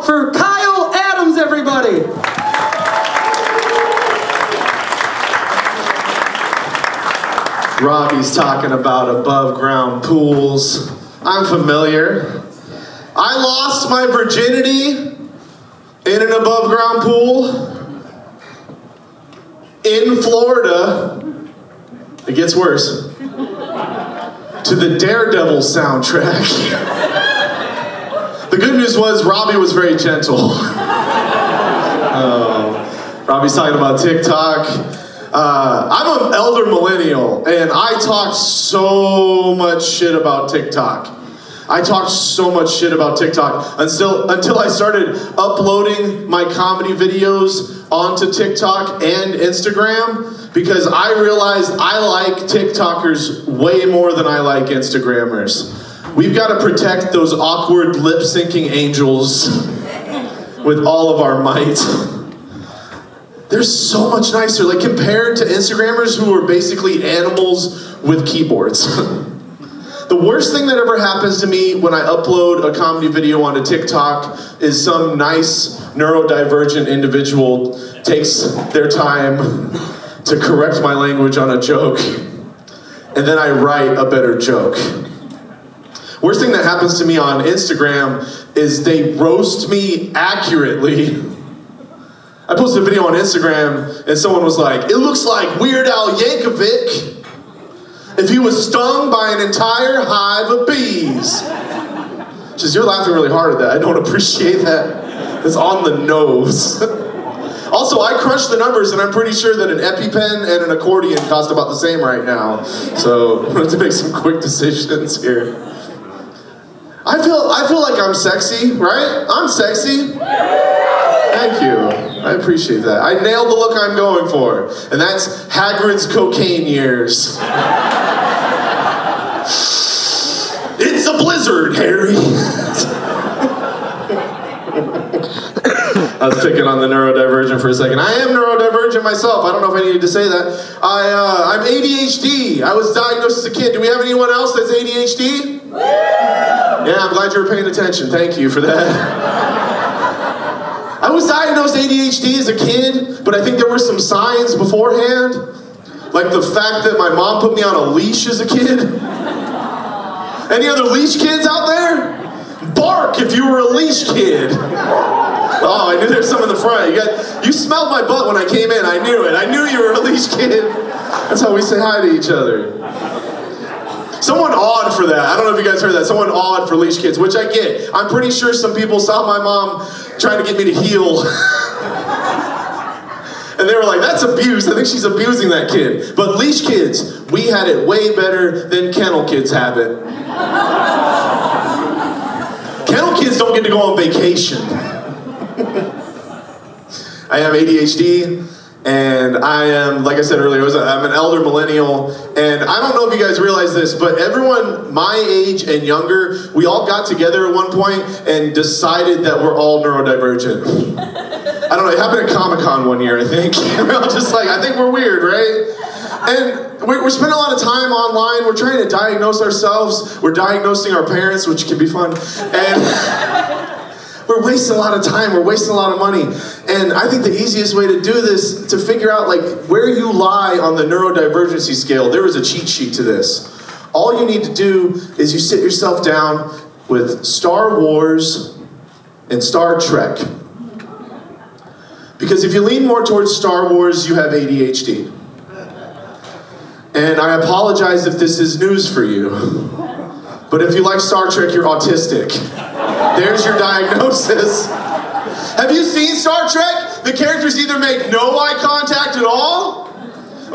for Kyle Adams, everybody. Robbie's talking about above ground pools. I'm familiar. I lost my virginity in an above ground pool in Florida. It gets worse. To the Daredevil soundtrack. The good news was Robbie was very gentle. Robbie's talking about TikTok. I'm an elder millennial, and I talk so much shit about TikTok. Until I started uploading my comedy videos onto TikTok and Instagram, because I realized I like TikTokers way more than I like Instagrammers. We've got to protect those awkward lip-syncing angels with all of our might. They're so much nicer, like compared to Instagrammers who are basically animals with keyboards. The worst thing that ever happens to me when I upload a comedy video onto TikTok is some nice neurodivergent individual takes their time to correct my language on a joke, and then I write a better joke. Worst thing that happens to me on Instagram is they roast me accurately. I posted a video on Instagram and someone was like, "It looks like Weird Al Yankovic if he was stung by an entire hive of bees." Just, you're laughing really hard at that. I don't appreciate that. It's on the nose. Also, I crunched the numbers and I'm pretty sure that an EpiPen and an accordion cost about the same right now. So I have to make some quick decisions here. I feel like I'm sexy, right? I'm sexy. Thank you. I appreciate that. I nailed the look I'm going for. And that's Hagrid's cocaine years. It's a blizzard, Harry. I was picking on the neurodivergent for a second. I am neurodivergent myself. I don't know if I needed to say that. I'm ADHD. I was diagnosed as a kid. Do we have anyone else that's ADHD? Yeah, I'm glad you were paying attention. Thank you for that. I was diagnosed ADHD as a kid, but I think there were some signs beforehand. Like the fact that my mom put me on a leash as a kid. Any other leash kids out there? Bark if you were a leash kid. Oh, I knew there was some in the front. You smelled my butt when I came in. I knew it. I knew you were a leash kid. That's how we say hi to each other. Someone awed for that. I don't know if you guys heard that. Someone awed for leash kids, which I get. I'm pretty sure some people saw my mom trying to get me to heel. And they were like, that's abuse. I think she's abusing that kid. But leash kids, we had it way better than kennel kids have it. Kennel kids don't get to go on vacation. I have ADHD, and I am, like I said earlier, I'm an elder millennial, and I don't know if you guys realize this, but everyone my age and younger, we all got together at one point and decided that we're all neurodivergent. I don't know, it happened at Comic-Con one year, I think. We're all just like, I think we're weird, right? And we're spending a lot of time online. We're trying to diagnose ourselves. We're diagnosing our parents, which can be fun. And we're wasting a lot of time. We're wasting a lot of money. And I think the easiest way to do this, to figure out like where you lie on the neurodivergency scale, there is a cheat sheet to this. All you need to do is you sit yourself down with Star Wars and Star Trek. Because if you lean more towards Star Wars, you have ADHD. And I apologize if this is news for you. But if you like Star Trek, you're autistic. There's your diagnosis. Have you seen Star Trek? The characters either make no eye contact at all,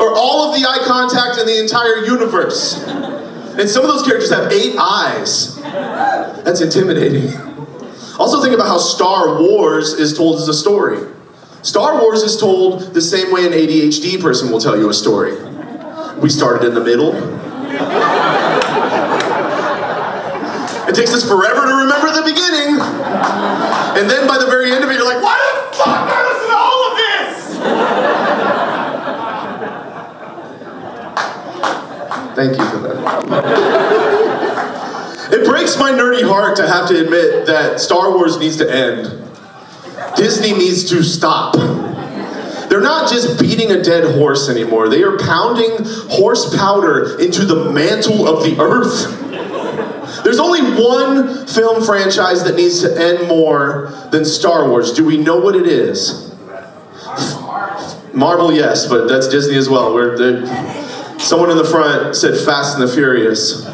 or all of the eye contact in the entire universe. And some of those characters have 8 eyes. That's intimidating. Also think about how Star Wars is told as a story. Star Wars is told the same way an ADHD person will tell you a story. We started in the middle. It takes us forever to remember the beginning. And then by the very end of it, you're like, why the fuck did I listen to all of this? Thank you for that. It breaks my nerdy heart to have to admit that Star Wars needs to end. Disney needs to stop. They're not just beating a dead horse anymore. They are pounding horse powder into the mantle of the earth. There's only one film franchise that needs to end more than Star Wars. Do we know what it is? Marvel, yes, but that's Disney as well. Someone in the front said Fast and the Furious.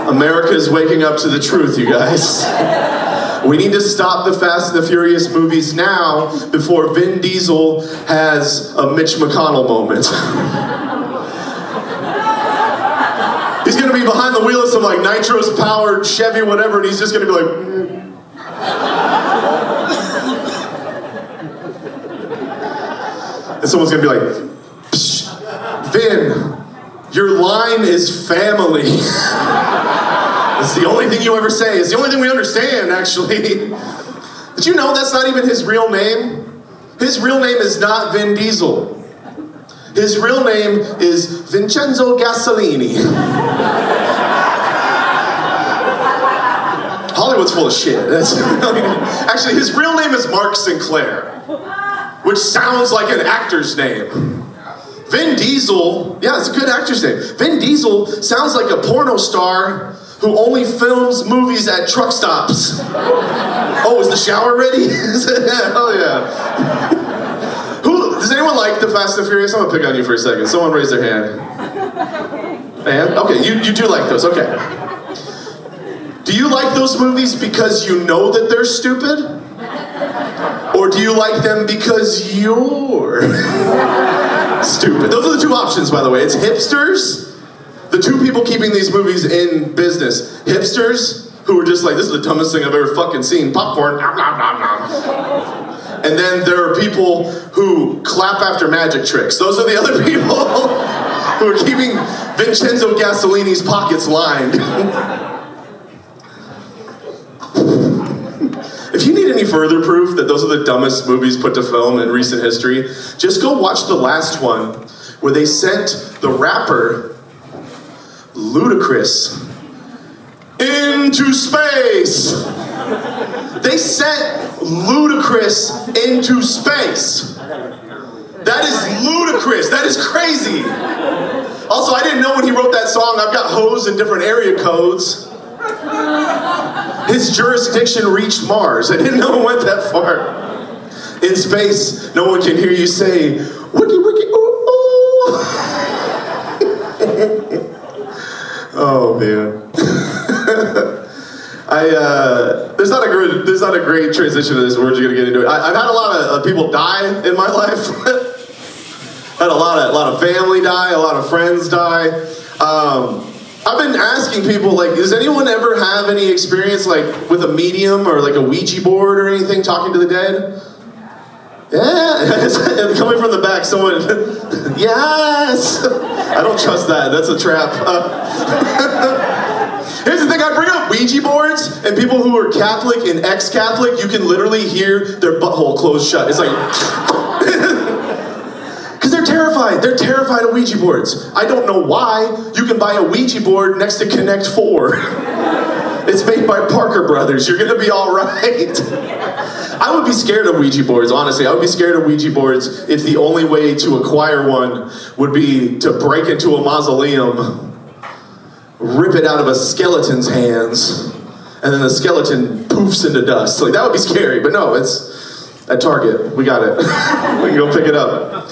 America is waking up to the truth, you guys. We need to stop the Fast and the Furious movies now before Vin Diesel has a Mitch McConnell moment. He's gonna be behind the wheel of some like nitros-powered Chevy whatever, and he's just gonna be like... And someone's gonna be like, Psh, Vin, your line is family. It's the only thing you ever say. It's the only thing we understand, actually. Did you know that's not even his real name? His real name is not Vin Diesel. His real name is Vincenzo Gasolini. Hollywood's full of shit. Actually, his real name is Mark Sinclair, which sounds like an actor's name. Vin Diesel, yeah, it's a good actor's name. Vin Diesel sounds like a porno star who only films movies at truck stops. Oh, is the shower ready? Hell yeah. Does anyone like the Fast and Furious? I'm gonna pick on you for a second. Someone raise their hand. And? Okay, you do like those, okay. Do you like those movies because you know that they're stupid? Or do you like them because you're stupid? Those are the two options, by the way. It's hipsters, the two people keeping these movies in business. Hipsters, who are just like, this is the dumbest thing I've ever fucking seen. Popcorn, nom, nom, nom, nom. And then there are people who clap after magic tricks. Those are the other people who are keeping Vincenzo Gasolini's pockets lined. If you need any further proof that those are the dumbest movies put to film in recent history, just go watch the last one where they sent the rapper Ludacris into space. They sent Ludacris into space. That is ludicrous. That is crazy. Also, I didn't know when he wrote that song, I've got hoes in different area codes. His jurisdiction reached Mars. I didn't know it went that far. In space, no one can hear you say, wiki wiki ooh ooh. Oh man. There's not a great transition to this. We're just gonna get into it. I've had a lot of people die in my life. Had a lot of family die, a lot of friends die. I've been asking people, like, does anyone ever have any experience, like, with a medium or, like, a Ouija board or anything, talking to the dead? Yeah, coming from the back, someone, yes! I don't trust that, that's a trap. Here's the thing, I bring up Ouija boards, and people who are Catholic and ex-Catholic, you can literally hear their butthole close shut. It's like... Because they're terrified. They're terrified of Ouija boards. I don't know why. You can buy a Ouija board next to Connect 4. It's made by Parker Brothers. You're gonna be all right. I would be scared of Ouija boards, honestly. I would be scared of Ouija boards if the only way to acquire one would be to break into a mausoleum, rip it out of a skeleton's hands, and then the skeleton poofs into dust. Like, that would be scary, but no, it's at Target. We got it. We can go pick it up.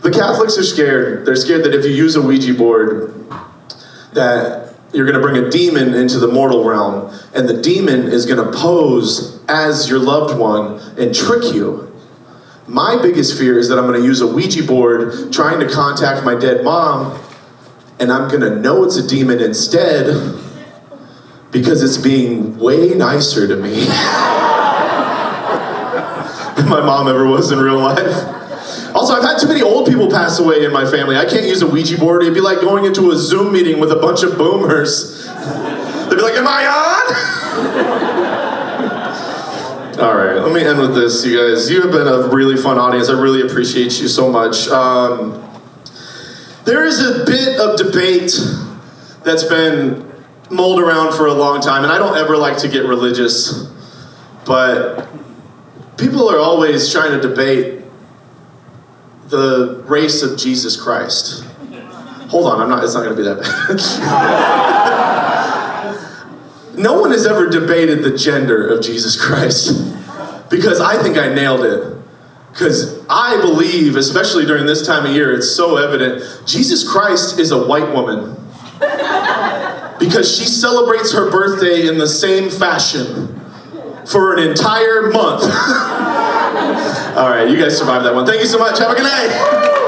The Catholics are scared. They're scared that if you use a Ouija board, that you're gonna bring a demon into the mortal realm, and the demon is gonna pose as your loved one and trick you. My biggest fear is that I'm gonna use a Ouija board trying to contact my dead mom, and I'm gonna know it's a demon instead because it's being way nicer to me than my mom ever was in real life. Also, I've had too many old people pass away in my family. I can't use a Ouija board. It'd be like going into a Zoom meeting with a bunch of boomers. They'd be like, am I on? All right, let me end with this, you guys. You have been a really fun audience. I really appreciate you so much. There is a bit of debate that's been mulled around for a long time, and I don't ever like to get religious, but People are always trying to debate the race of Jesus Christ. Hold on, it's not going to be that bad. No one has ever debated the gender of Jesus Christ, because I think I nailed it. Because I believe, especially during this time of year, it's so evident, Jesus Christ is a white woman. Because she celebrates her birthday in the same fashion for an entire month. All right, you guys survived that one. Thank you so much. Have a good night.